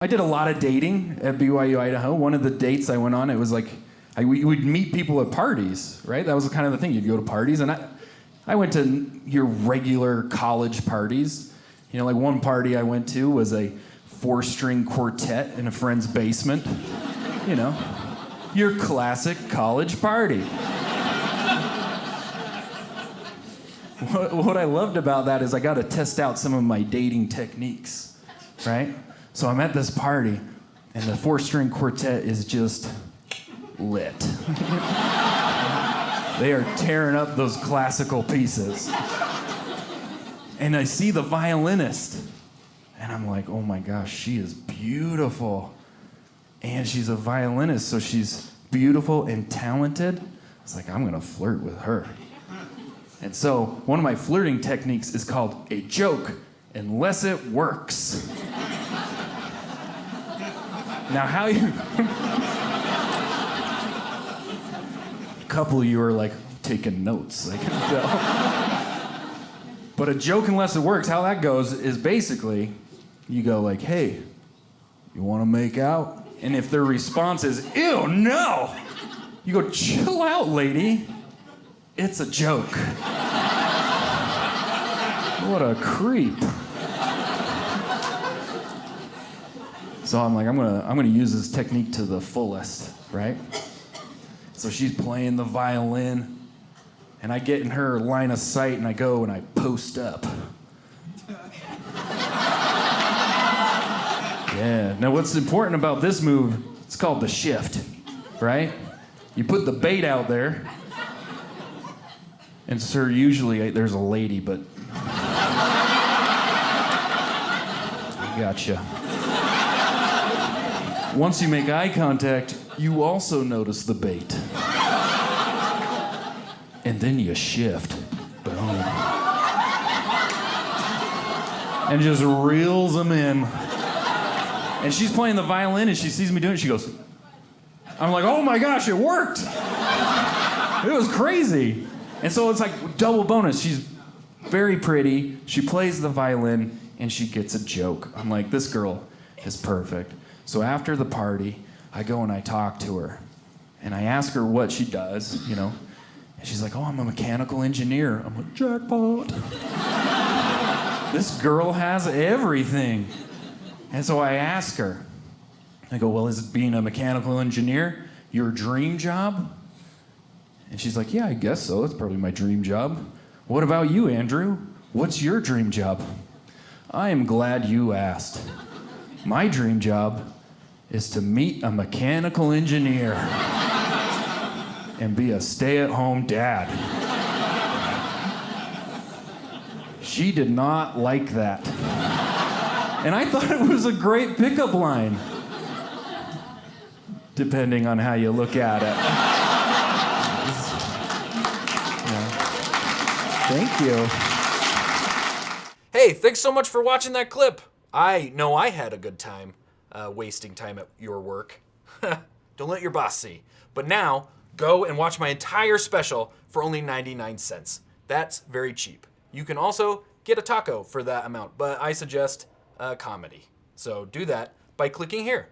I did a lot of dating at BYU, Idaho. One of the dates I went on, it was like, we would meet people at parties, right? That was kind of the thing. You'd go to parties, and I went to your regular college parties. You know, like one party I went to was a 4-string quartet in a friend's basement. You know, your classic college party. What I loved about that is I got to test out some of my dating techniques, right? So I'm at this party, and the 4-string quartet is just lit. They are tearing up those classical pieces. And I see the violinist, and I'm like, oh my gosh, she is beautiful. And she's a violinist, so she's beautiful and talented. It's like, I'm gonna flirt with her. And so one of my flirting techniques is called a joke, unless it works. Now, how you... A couple of you are like taking notes, I can tell. But a joke unless it works, how that goes is basically, you go like, hey, you wanna make out? And if their response is, ew, no! You go, chill out, lady. It's a joke. What a creep. So I'm like, I'm gonna use this technique to the fullest, right? So she's playing the violin, and I get in her line of sight, and I go and I post up. Yeah. Now, what's important about this move? It's called the shift, right? You put the bait out there, and sir, usually there's a lady, but I gotcha. Once you make eye contact, you also notice the bait. And then you shift. Boom. And just reels them in. And she's playing the violin, and she sees me doing it, she goes, I'm like, oh my gosh, it worked! It was crazy. And so it's like double bonus. She's very pretty, she plays the violin, and she gets a joke. I'm like, this girl is perfect. So after the party, I go and I talk to her. And I ask her what she does, you know. And she's like, oh, I'm a mechanical engineer. I'm like, jackpot. This girl has everything. And so I ask her, I go, well, is being a mechanical engineer your dream job? And she's like, yeah, I guess so. That's probably my dream job. What about you, Andrew? What's your dream job? I am glad you asked. My dream job is to meet a mechanical engineer and be a stay-at-home dad. She did not like that. And I thought it was a great pickup line, depending on how you look at it. Thank you. Hey, thanks so much for watching that clip. I know I had a good time wasting time at your work. Don't let your boss see. But now, go and watch my entire special for only 99 cents. That's very cheap. You can also get a taco for that amount, but I suggest a comedy. So do that by clicking here.